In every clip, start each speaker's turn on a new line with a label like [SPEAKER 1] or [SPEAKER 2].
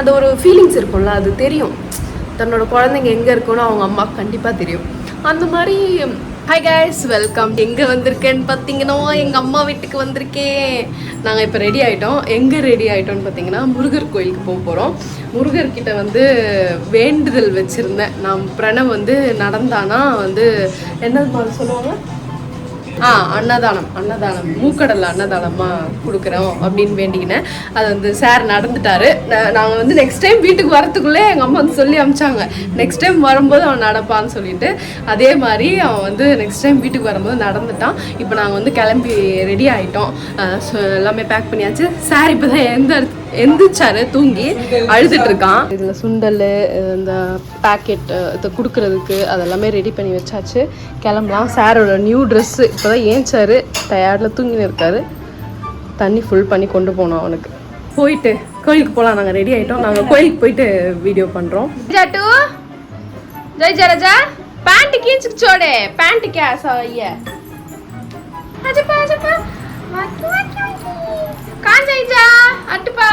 [SPEAKER 1] அது ஒரு ஃபீலிங்ஸ் இருக்கும்ல, அது தெரியும். தன்னோட குழந்தைங்க எங்கே இருக்குன்னு அவங்க அம்மாவுக்கு கண்டிப்பாக தெரியும். அந்த மாதிரி ஹாய் கைஸ், வெல்கம். எங்கே வந்திருக்கேன்னு பார்த்தீங்கன்னா எங்கள் அம்மா வீட்டுக்கு வந்திருக்கேன். நாங்கள் இப்போ ரெடி ஆகிட்டோம். எங்கே ரெடி ஆகிட்டோன்னு பார்த்தீங்கன்னா முருகர் கோயிலுக்கு போக போகிறோம். முருகர்கிட்ட வந்து வேண்டுதல் வச்சுருந்தேன். நான் பிரணவ் வந்து நடந்தானா வந்து என்ன சொல்லுவாங்க, அன்னதானம் மூக்கடலை அன்னதானமாக கொடுக்குறோம் அப்படின்னு வேண்டிக்கினேன். அது வந்து சார் நடந்துட்டாரு. நாங்கள் வந்து நெக்ஸ்ட் டைம் வீட்டுக்கு வரத்துக்குள்ளே எங்கள் அம்மா வந்து சொல்லி அனுப்பிச்சாங்க, நெக்ஸ்ட் டைம் வரும்போது அவன் நடப்பான்னு சொல்லிட்டு. அதே மாதிரி அவன் வந்து நெக்ஸ்ட் டைம் வீட்டுக்கு வரும்போது நடந்துட்டான். இப்போ நாங்கள் வந்து கிளம்பி ரெடி ஆகிட்டோம். எல்லாமே பேக் பண்ணியாச்சு. சார் இப்போ தான் எந்திரிச்சாரு, தூங்கி அழுதுட்டு இருக்கான். இதில் சுண்டல், இந்த பேக்கெட் இதை கொடுக்கறதுக்கு அதெல்லாமே ரெடி பண்ணி வச்சாச்சு. கிளம்பலாம். சாரோட நியூ ட்ரெஸ்ஸு இப்போ தான் ஏஞ்சாரு, டயர்டில் தூங்கின்னு இருக்காரு. தண்ணி ஃபுல் பண்ணி கொண்டு போனோம் அவனுக்கு. போயிட்டு கோயிலுக்கு போகலாம். நாங்கள் ரெடி ஆகிட்டோம். நாங்கள் கோயிலுக்கு போயிட்டு வீடியோ பண்ணுறோம். ஜாட்டு ஜெய் ஜரஜா பேண்ட் கீச்சுக்கு சோடே பேண்ட் கேசா ஐயா அஜப்பா அஜப்பா வாக்கி வாக்கி வாக்கி காஞ்சைஜா அட்டுப்பா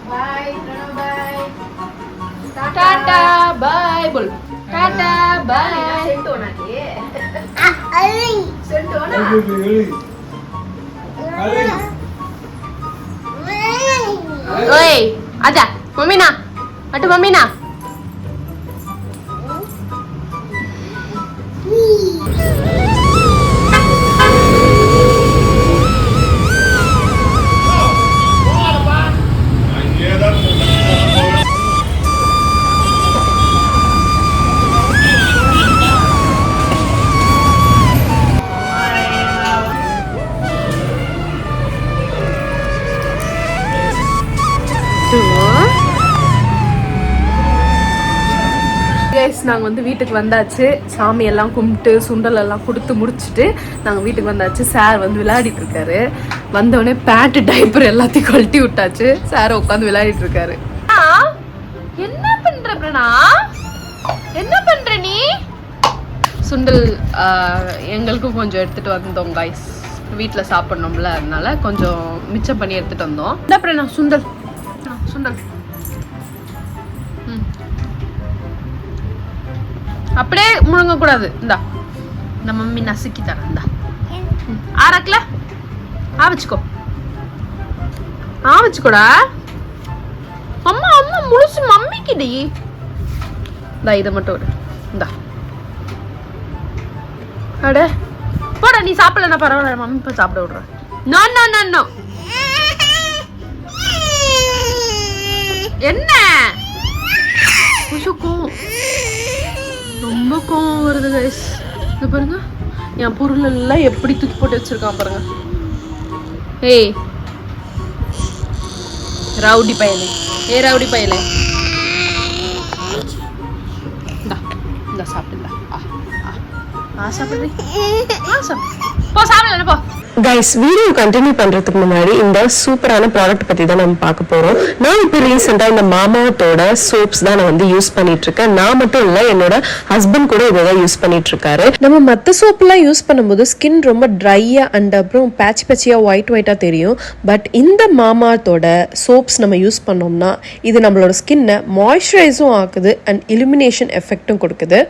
[SPEAKER 1] bye Pranav bye tata bye बोल டாடா பாய் சென்டோனா கே அலி சென்டோனா ओए आजा मम्मी ना अटू मम्मी ना நாங்கள் வந்து வீட்டுக்கு வந்தாச்சு. சாமியெல்லாம் கும்பிட்டு சுண்டல் எல்லாம் கொடுத்து முடிச்சுட்டு நாங்கள் வீட்டுக்கு வந்தாச்சு. சார் வந்து விளையாடிட்டு இருக்காரு. வந்தோடனே பேண்ட் டைப்பர் எல்லாத்தையும் கழட்டி விட்டாச்சு. சார் உட்காந்து விளையாடிட்டு இருக்காரு. என்ன பண்ற பிரணா, என்ன பண்ற நீ? சுண்டல் எங்களுக்கும் கொஞ்சம் எடுத்துட்டு வந்தோம் கைஸ். வீட்டில் சாப்பிடணும்ல, அதனால கொஞ்சம் மிச்சம் பண்ணி எடுத்துட்டு வந்தோம். என்ன பிரணா, சுண்டல் சுண்டல் அப்படியே முழுங்க கூடாது. இந்தா இந்த மம்மி நசுக்கி தரேன். இந்தா ஆறக்கல ஆவச்சுக்கோடா. அம்மா அம்மா முழுசு மம்மிக்கிடி. இந்தா இதை மட்டும் விடு. இந்தா அட போடா, நீ சாப்பிடலன்னா பரவாயில்ல, மம்மி இப்போ சாப்பிட விடுறேன். No no no no. என்ன ரொம்ப கோவம் வருது கைஸ். இது பாருங்க, என் பொருள் எல்லாம் எப்படி தூக்கி போட்டு வச்சிருக்கான் பாருங்க. ஏய் ரவுடி பயலே, ரவுடி பயலே, இந்த சாப்பிடுங்க. சாப்பிடுறீ போ, சாப்பிடல போ.
[SPEAKER 2] கைஸ், வீடியோ கண்டினியூ பண்றதுக்கு முன்னாடி இந்த சூப்பரான ப்ராடக்ட் பத்தி தான் நம்ம பார்க்க போறோம். நான் இப்போ ரீசெண்டா இந்த மாமாத்தோட சோப்ஸ் தான் நான் வந்து யூஸ் பண்ணிட்டு இருக்கேன். நான் மட்டும் இல்ல, என்னோட ஹஸ்பண்ட் கூட இதான் யூஸ் பண்ணிட்டு இருக்காரு. நம்ம மற்ற சோப் எல்லாம் யூஸ் பண்ணும்போது ஸ்கின் ரொம்ப ட்ரையா அண்ட் அப்புறம் பேட்சியா ஒயிட்டா தெரியும். பட் இந்த மாமாத்தோட சோப்ஸ் நம்ம யூஸ் பண்ணோம்னா இது நம்மளோட ஸ்கின்னை மாய்ஸ்சரைஸும் ஆக்குது அண்ட் இலுமினேஷன் எஃபெக்டும் கொடுக்குது.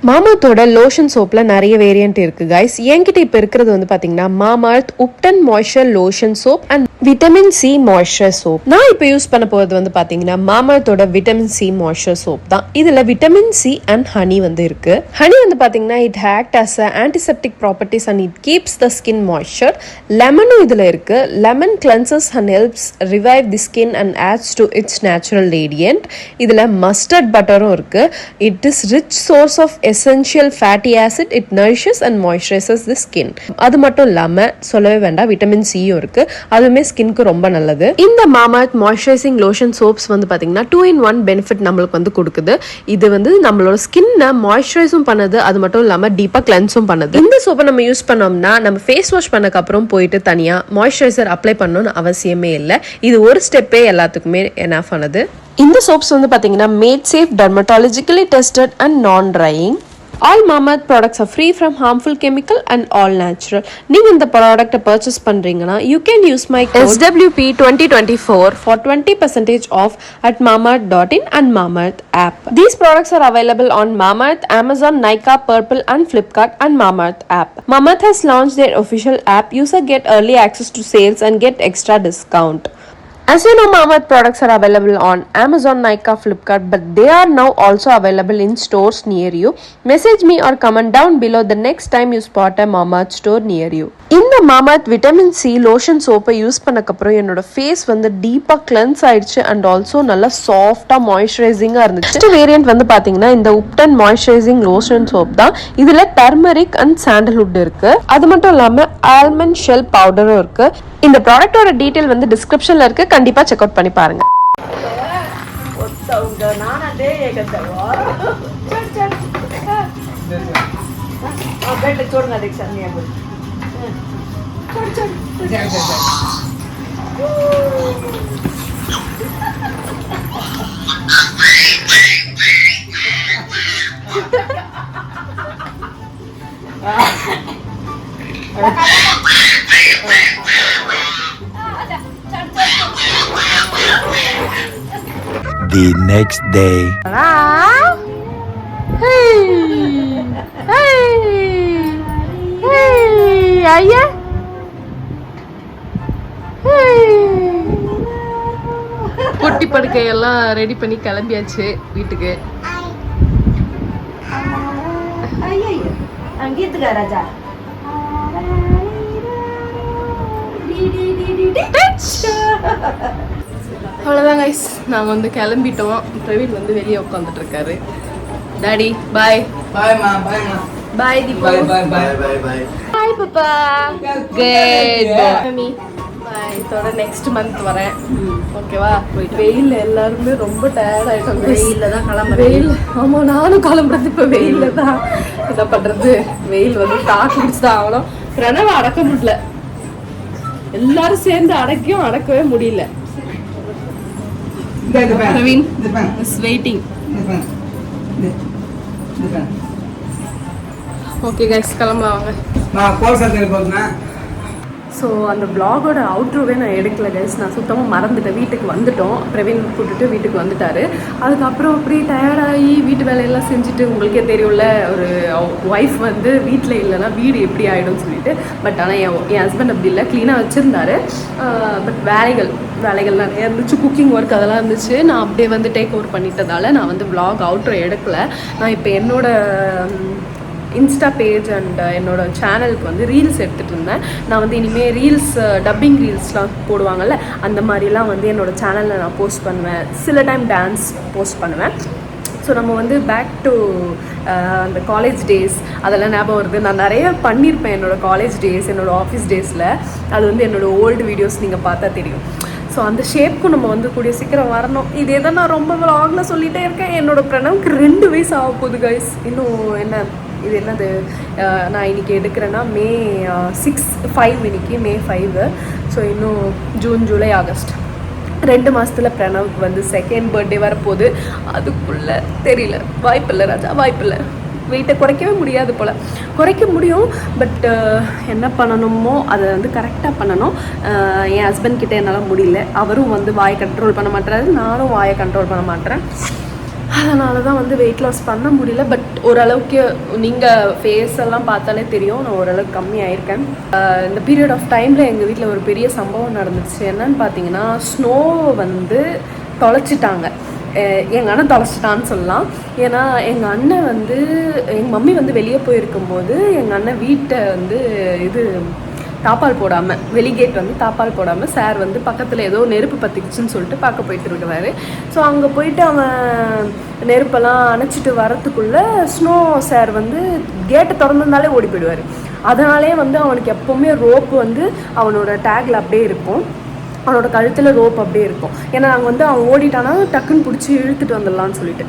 [SPEAKER 2] மாமாத்தோட லோஷன் சோப்ல நிறைய வேரியன்ட் இருக்கு கைஸ். என்கிட்ட இப்ப இருக்கிறது வந்து பாத்தீங்கன்னா Mamaearth ubtan moisture lotion soap and vitamin C moisture soap. நான் இப்ப யூஸ் பண்ண போறது வந்து பாத்தீங்கன்னா மாமார்த்தோட விட்டமின் சி மாய்ஸ்சர் சோப் தான். இதுல விட்டமின் சி அண்ட் ஹனி வந்து இருக்கு. ஹனி வந்து பாத்தீங்கன்னா it act as antiseptic properties and it keeps the skin moisture. லெமனும் இதுல இருக்கு. Lemon cleanses and helps revive the skin and adds to its natural radiant. இதுல மஸ்டர்ட் பட்டரும் இருக்கு. It is rich source of essential fatty acid. It nourishes and moisturizes the skin. அது மட்டும் இல்லாம சொல்லவே வேண்டாம், விட்டமின் சியும் இருக்கு. அதுவுமே ஸ்கின்க்கு ரொம்ப நல்லது. இந்த மாமார்த் மாய்ஸ்சரைசிங் லோஷன் சோப்ஸ் வந்து பாத்தீங்கன்னா 2-in-1 பெனிஃபிட் நம்மளுக்கு வந்து கொடுக்குது. இது வந்து நம்மளோட ஸ்கின்னை மாய்ஸ்சரைஸும் பண்ணுது, அது மட்டும் இல்லாம டீப்பா கிளென்ஸும் பண்ணுது. இந்த சோப்பை நம்ம யூஸ் பண்ணோம்னா நம்ம ஃபேஸ் வாஷ் பண்ணக்கு அப்புறம் போயிட்டு தனியா மாய்ஸ்சரைசர் அப்ளை பண்ணணும்னு அவசியமே இல்லை. இது ஒரு ஸ்டெப்பே எல்லாத்துக்குமே எனஃப் ஆனது. இந்த சோப்ஸ் வந்து பாத்தீங்கன்னா mat safe, dermatologically tested and நான் drying.
[SPEAKER 1] All Mamaearth products are free from harmful chemical and all natural. நீங்க இந்த ப்ராடக்ட்டை பர்ச்சேஸ் பண்றீங்கன்னா you can use my code SWP2024 for 20% off at mamaearth.in and Mamaearth app. These products are available on Mamaearth, Amazon, Nykaa, Purple and Flipkart and Mamaearth app. Mamaearth has launched their official app. User get early access to sales and get extra discount. As you know, Mamaearth products are available on Amazon, Nykaa, Flipkart, but they are now also available in stores near you. Message me or comment down below the next time you spot a Mamaearth store near you. இந்த Mamaearth vitamin C lotion soap use பண்ணக்கப்புறம் என்னோட face வந்து டீப்பா cleanse ஆயிடுச்சு and also நல்லா சாஃப்டா மாய்ஸ்சரைசிங்கா இருந்துச்சு. Next variant வந்து பாத்தீங்கன்னா இந்த உப்டன் மாய்ஸ்சரைசிங் லோஷன் சோப் தான். இதுல டர்மரிக் அண்ட் சாண்டல்வுட் இருக்கு. அது மட்டும் இல்லாம ஆல்மண்ட் ஷெல் பவுடரும் இருக்கு. இந்த ப்ராடக்ட்டோட டீடைல் வந்து டிஸ்கிரிப்ஷன்ல இருக்கு, கண்டிப்பா செக் அவுட் பண்ணி பாருங்க.
[SPEAKER 3] The next day.
[SPEAKER 1] ஐயா பொட்டி படுக்கையெல்லாம் ரெடி பண்ணி கிளம்பியாச்சு வீட்டுக்கு. அவ்வளோதான் கைஸ், நாங்கள் வந்து கிளம்பிட்டோம். பிரவீன் வந்து வெளியே உட்காந்துட்டு இருக்காரு. Daddy bye.
[SPEAKER 4] பாய்மா பாய்மா
[SPEAKER 1] பாய் தீபா.
[SPEAKER 4] பாய் பாய் பாய் பாய்
[SPEAKER 1] பாய் பாப்பா. Good mummy. பாய். இதோட நெக்ஸ்ட் மந்த் வரேன். ஓகேவா? வெயில் எல்லாருமே ரொம்ப டயர்ட் ஆயிட்டோம். வெயில்ல தான் கிளம்புறேன். வெயில் ஆமா, நானும் கிளம்புறது இப்போ வெயில்ல தான். என்ன பண்றது, வெயில் வந்து தாக்கு பிடிச்சு தான் ஆகணும். பிரணவ அடக்க முடியல, எல்லாரும் சேர்ந்து அடக்கியும் அடக்கவே முடியல. Praveen is waiting. Okay guys, கிளம்பலாம் வாங்க.
[SPEAKER 4] நான் கோல்சத்தில் போறேன்.
[SPEAKER 1] ஸோ அந்த vlog-ஓட அவுட்ரோவே நான் எடுக்கல கைஸ். நான் சுத்தமாக மறந்துட்டேன். வீட்டுக்கு வந்துட்டோம், பிரவீன் கூப்பிட்டுட்டு வீட்டுக்கு வந்துட்டாரு. அதுக்கப்புறம் அப்படியே டயர்டாகி வீட்டு வேலையெல்லாம் செஞ்சுட்டு, உங்களுக்கே தெரியும்ல ஒரு ஒய்ஃப் வந்து வீட்டில் இல்லைன்னா வீடு எப்படி ஆகிடும்னு சொல்லிட்டு. பட் ஆனால் என் ஹஸ்பண்ட் அப்படி இல்லை, க்ளீனாக வச்சுருந்தாரு. பட் வேலைகள் நிறையா இருந்துச்சு, குக்கிங் ஒர்க் அதெல்லாம் இருந்துச்சு. நான் அப்படியே வந்து டேக் ஓவர் பண்ணிட்டதால நான் வந்து vlog அவுட்ரோ எடுக்கலை. நான் இப்போ என்னோட இன்ஸ்டா பேஜ் அண்ட் என்னோட சேனலுக்கு வந்து ரீல்ஸ் எடுத்துகிட்டு இருந்தேன். நான் வந்து இனிமேல் ரீல்ஸ், டப்பிங் ரீல்ஸ்லாம் போடுவாங்கள்ல, அந்த மாதிரிலாம் வந்து என்னோடய சேனலில் நான் போஸ்ட் பண்ணுவேன். சில டைம் டான்ஸ் போஸ்ட் பண்ணுவேன். ஸோ நம்ம வந்து பேக் டு அந்த காலேஜ் டேஸ் அதெல்லாம் ஞாபகம் வருது. நான் நிறைய பண்ணியிருப்பேன் என்னோடய காலேஜ் டேஸ், என்னோடய ஆஃபீஸ் டேஸில். அது வந்து என்னோடய ஓல்டு வீடியோஸ் நீங்கள் பார்த்தா தெரியும். ஸோ அந்த ஷேப்புக்கும் நம்ம வந்து கூடிய சீக்கிரம் வரணும். இதே தான் நான் ரொம்ப vlogல சொல்லிகிட்டே இருக்கேன். என்னோடய பிரணவுக்கு 2 வயசு ஆக போகுது கைஸ். இன்னும் என்ன இது என்னது, நான் இன்றைக்கி எடுக்கிறேன்னா மே 5 இன்னைக்கு மே 5. ஸோ இன்னும் ஜூன், ஜூலை, ஆகஸ்ட் 2 மாதத்தில் பிரணவுக்கு வந்து 2nd பர்த்டே வரப்போகுது. அதுக்குள்ளே தெரியல, வாய்ப்பில்லை ராஜா, வாய்ப்பில்லை. வெயிட்டை குறைக்கவே முடியாது போல். குறைக்க முடியும், பட் என்ன பண்ணணுமோ அதை வந்து கரெக்டாக பண்ணணும். என் ஹஸ்பண்ட் கிட்டே என்னால் முடியல. அவரும் வந்து வாயை கண்ட்ரோல் பண்ண மாட்டேறாரு, நானும் வாயை கண்ட்ரோல் பண்ண மாட்டேறேன். அதனால தான் வந்து வெயிட் லாஸ் பண்ண முடியல. பட் ஓரளவுக்கு நீங்கள் ஃபேஸ் எல்லாம் பார்த்தாலே தெரியும் நான் ஓரளவுக்கு கம்மி ஆயிருக்கேன். இந்த பீரியட் ஆஃப் டைமில் எங்கள் வீட்டில் ஒரு பெரிய சம்பவம் நடந்துச்சு. என்னன்னு பார்த்தீங்கன்னா, ஸ்னோ வந்து தொலைச்சிட்டாங்க. எங்கள் அண்ணன் தொலைச்சிட்டான்னு சொல்லலாம். ஏன்னா எங்கள் அண்ணன் வந்து, எங்கள் மம்மி வந்து வெளியே போயிருக்கும்போது எங்கள் அண்ணன் வீட்டை வந்து தாப்பால் போடாமல், வெளிகேட் வந்து தாப்பால் போடாமல் சார் வந்து பக்கத்தில் ஏதோ நெருப்பு பற்றிக்குச்சுன்னு சொல்லிட்டு பார்க்க போயிட்டு இருக்கிறாரு. ஸோ அங்கே போயிட்டு அவன் நெருப்பெல்லாம் அணைச்சிட்டு வரத்துக்குள்ளே ஸ்னோ சார் வந்து கேட்டை திறந்திருந்தாலே ஓடி போயிடுவார். அதனாலே வந்து அவனுக்கு எப்போவுமே ரோப்பு வந்து அவனோட டேக்கில் அப்படியே இருக்கும், அவனோட கழுத்தில் ரோப் அப்படியே இருக்கும். ஏன்னா நாங்கள் வந்து அவன் ஓடிட்டானா டக்குன்னு பிடிச்சி இழுத்துட்டு வந்துடலான்னு சொல்லிட்டு.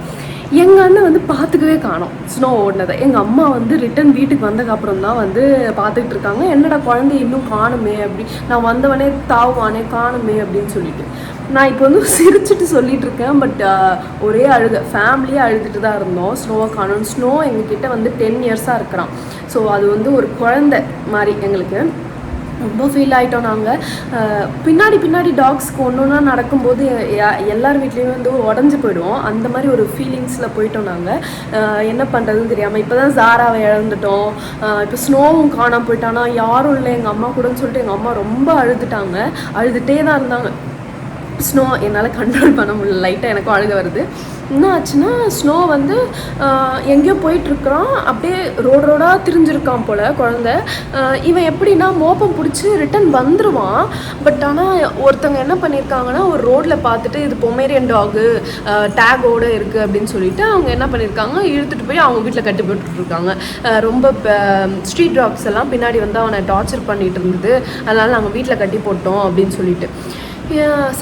[SPEAKER 1] எங்கள் அண்ணன் வந்து பார்த்துக்கவே காணோம் ஸ்னோ ஓடினதை. எங்கள் அம்மா வந்து ரிட்டன் வீட்டுக்கு வந்ததுக்கப்புறம் தான் வந்து பார்த்துக்கிட்டு இருக்காங்க, என்னடா குழந்தை இன்னும் காணுமே அப்படி, நான் வந்தவனே தாவுவானே காணுமே அப்படின்னு சொல்லிட்டு. நான் இப்போ வந்து சிரிச்சுட்டு சொல்லிட்டு இருக்கேன், பட் ஒரே அழுக, ஃபேமிலியே அழுதுட்டு தான் இருந்தோம் ஸ்னோவை காணணும். ஸ்னோ எங்ககிட்ட வந்து 10 இயர்ஸாக இருக்கிறான். ஸோ அது வந்து ஒரு குழந்தை மாதிரி எங்களுக்கு ரொம்ப ஃபீல் ஆகிட்டோம் நாங்கள். பின்னாடி டாக்ஸ்க்கு ஒன்று நடக்கும்போது எல்லார் வீட்லேயும் வந்து உடஞ்சி போயிடுவோம், அந்த மாதிரி ஒரு ஃபீலிங்ஸில் போயிட்டோம் நாங்கள். என்ன பண்ணுறதுன்னு தெரியாமல் இப்போ தான் ஜாராவை இழந்துட்டோம், இப்போ ஸ்னோவும் காணாமல் போயிட்டானா, யாரும் இல்லை எங்கள் அம்மா கூடன்னு சொல்லிட்டு எங்கள் அம்மா ரொம்ப அழுதுட்டாங்க, அழுதுகிட்டே தான் இருந்தாங்க. ஸ்னோ என்னால் கண்ட்ரோல் பண்ண முடியல, லைட்டாக எனக்கும் அழுக வருது. என்ன ஆச்சுன்னா ஸ்னோ வந்து எங்கேயோ போயிட்டுருக்குறான், அப்படியே ரோடாக திரிஞ்சிருக்கான் போல் குழந்தை. இவன் எப்படின்னா மோப்பம் பிடிச்சி ரிட்டன் வந்துடுவான். பட் ஆனால் ஒருத்தவங்க என்ன பண்ணியிருக்காங்கன்னா ஒரு ரோட்டில் பார்த்துட்டு இது பொமேரியன் டாகு டேகோடு இருக்குது அப்படின்னு சொல்லிட்டு அவங்க என்ன பண்ணியிருக்காங்க, இழுத்துட்டு போய் அவங்க வீட்டில் கட்டி போட்டுட்ருக்காங்க. ரொம்ப ஸ்ட்ரீட் டாக்ஸ் எல்லாம் பின்னாடி வந்து அவனை டார்ச்சர் பண்ணிகிட்டு இருந்தது, அதனால் நாங்கள் வீட்டில் கட்டி போட்டோம் அப்படின்னு சொல்லிட்டு.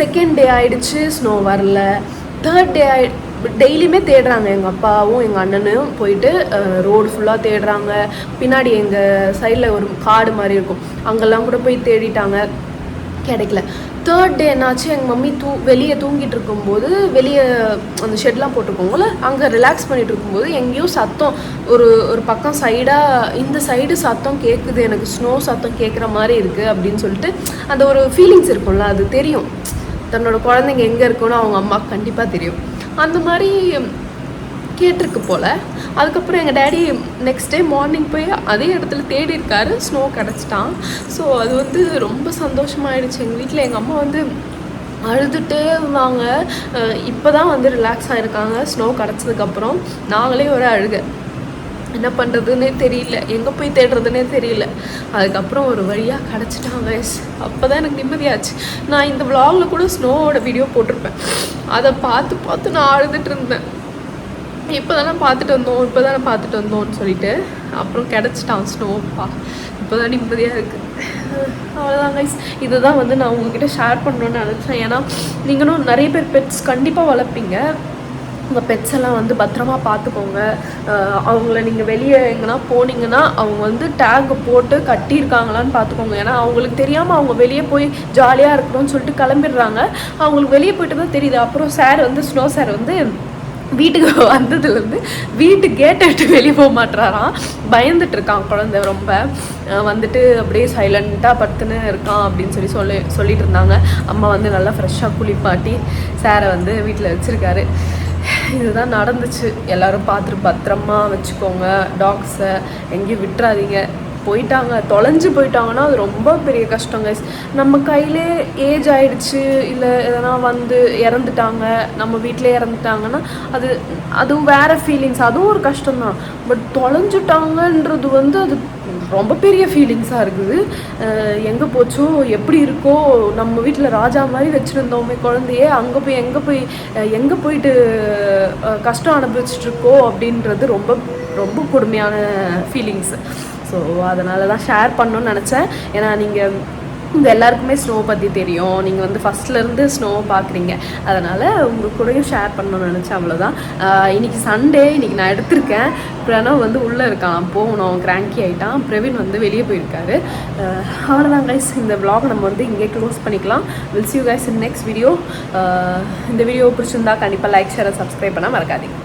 [SPEAKER 1] செகண்ட் டே ஆகிடுச்சு, ஸ்னோ வரல. தேர்ட் டே டெய்லியுமே தேடுறாங்க, எங்கள் அப்பாவும் எங்கள் அண்ணனும் போயிட்டு ரோடு ஃபுல்லாக தேடுறாங்க. பின்னாடி எங்கள் சைடில் ஒரு காடு மாதிரி இருக்கும், அங்கெல்லாம் கூட போய் தேடிட்டாங்க, கிடைக்கல. தேர்ட் டே என்னாச்சு, எங்கள் மம்மி வெளியே தூங்கிட்டு இருக்கும்போது, வெளியே அந்த ஷெட்லாம் போட்டிருக்கோங்கள அங்கே ரிலாக்ஸ் பண்ணிகிட்டு இருக்கும்போது எங்கேயோ சத்தம் ஒரு பக்கம் சைடாக, இந்த சைடு சத்தம் கேட்குது, எனக்கு ஸ்னோ சத்தம் கேட்குற மாதிரி இருக்குது அப்படின்னு சொல்லிட்டு அந்த ஒரு ஃபீலிங்ஸ் இருக்கும்ல, அது தெரியும். தன்னோட குழந்தைங்க எங்கே இருக்குன்னு அவங்க அம்மாவுக்கு கண்டிப்பாக தெரியும். அந்த மாதிரி கேட்டிருக்கு போல். அதுக்கப்புறம் எங்கள் டேடி நெக்ஸ்ட் டே மார்னிங் போய் அதே இடத்துல தேடி இருக்காரு, ஸ்னோ கிடச்சிட்டான். ஸோ அது வந்து ரொம்ப சந்தோஷமாயிடுச்சு எங்கள் வீட்டில். எங்கள் அம்மா வந்து அழுதுகிட்டே இருந்தாங்க. இப்போ தான் வந்து ரிலாக்ஸ் ஆகிருக்காங்க ஸ்னோ கிடச்சதுக்கப்புறம். நாங்களே ஒரு அழுக, என்ன பண்ணுறதுன்னே தெரியல, எங்கே போய் தேடுறதுனே தெரியல. அதுக்கப்புறம் ஒரு வழியாக கிடச்சிட்டாங்க. அப்போ தான் எனக்கு நிம்மதியாச்சு. நான் இந்த vlogல கூட ஸ்னோவோட வீடியோ போட்டிருப்பேன், அதை பார்த்து நான் அழுதுட்டு இருந்தேன். இப்போ தானே பார்த்துட்டு வந்தோம்னு சொல்லிட்டு. அப்புறம் கிடச்சிட்டான் ஸ்னோப்பா, இப்போ தான் நிம்மதியாக இருக்குது. அவ்வளோதான் கைஸ், இதை தான் வந்து நான் உங்ககிட்ட ஷேர் பண்ணணுன்னு நினச்சேன். ஏன்னா நீங்களும் நிறைய பேர் பெட்ஸ் கண்டிப்பாக வளர்ப்பீங்க, உங்கள் பெட்ஸ் எல்லாம் வந்து பத்திரமா பார்த்துக்கோங்க. அவங்கள நீங்கள் வெளியே எங்கன்னா போனீங்கன்னா அவங்க வந்து டேக் போட்டு கட்டியிருக்காங்களான்னு பார்த்துக்கோங்க. ஏன்னா அவங்களுக்கு தெரியாமல் அவங்க வெளியே போய் ஜாலியாக இருக்கணும்னு சொல்லிட்டு கிளம்பிடுறாங்க, அவங்களுக்கு வெளியே போய்ட்டு தான் தெரியுது. அப்புறம் ஸ்னோ சார் வந்து வீட்டுக்கு வந்ததுலேருந்து வீட்டு கேட்டை விட்டு வெளியே போக மாட்டுறாராம், பயந்துட்டு இருக்கான் குழந்தை ரொம்ப. வந்துட்டு அப்படியே சைலண்ட்டாக படுத்துன்னு இருக்கான் அப்படின்னு சொல்லிட்டு இருந்தாங்க. அம்மா வந்து நல்லா ஃப்ரெஷ்ஷாக குளிப்பாட்டி சாரை வந்து வீட்டில் வச்சுருக்காரு. இதுதான் நடந்துச்சு. எல்லோரும் பார்த்துட்டு பத்திரமா வச்சுக்கோங்க டாக்ஸை, எங்கேயும் விட்டுறாதீங்க. தொலைஞ்சு போயிட்டாங்கன்னா அது ரொம்ப பெரிய கஷ்டம் கைஸ். நம்ம கையிலே ஏஜ் ஆயிடுச்சு, இல்லை எதனா வந்து இறந்துட்டாங்க, நம்ம வீட்டிலே இறந்துட்டாங்கன்னா அது வேறு ஃபீலிங்ஸ், அதுவும் ஒரு கஷ்டம்தான். பட் தொலைஞ்சிட்டாங்கன்றது வந்து அது ரொம்ப பெரிய ஃபீலிங்ஸாக இருக்குது. எங்கே போச்சோ, எப்படி இருக்கோ, நம்ம வீட்டில் ராஜா மாதிரி வச்சுருந்தோமே குழந்தையே, எங்கே போயிட்டு கஷ்டம் அனுபவிச்சுட்ருக்கோ அப்படின்றது ரொம்ப ரொம்ப கொடுமையான ஃபீலிங்ஸு. ஸோ அதனால தான் ஷேர் பண்ணணுன்னு நினச்சேன். ஏன்னா நீங்கள் எல்லாருக்குமே ஸ்னோ பற்றி தெரியும், நீங்கள் வந்து ஃபஸ்ட்லேருந்து ஸ்னோவை பார்க்குறீங்க, அதனால் உங்கள் கூடயும் ஷேர் பண்ணணும்னு நினச்சேன். அவ்வளோதான். இன்றைக்கி சண்டே, இன்றைக்கி நான் எடுத்திருக்கேன். பிரணவ் வந்து உள்ளே இருக்கான், போகணும், கிராங்கி ஆகிட்டான். பிரவீன் வந்து வெளியே போயிருக்காரு. அவ்வளோதான் கைஸ், இந்த vlog நம்ம வந்து இங்கே க்ளோஸ் பண்ணிக்கலாம். Will see you guys in next video. இந்த வீடியோ பிடிச்சிருந்தா கண்டிப்பாக லைக், ஷேர், சப்ஸ்கிரைப் பண்ணால் மறக்காதீங்க.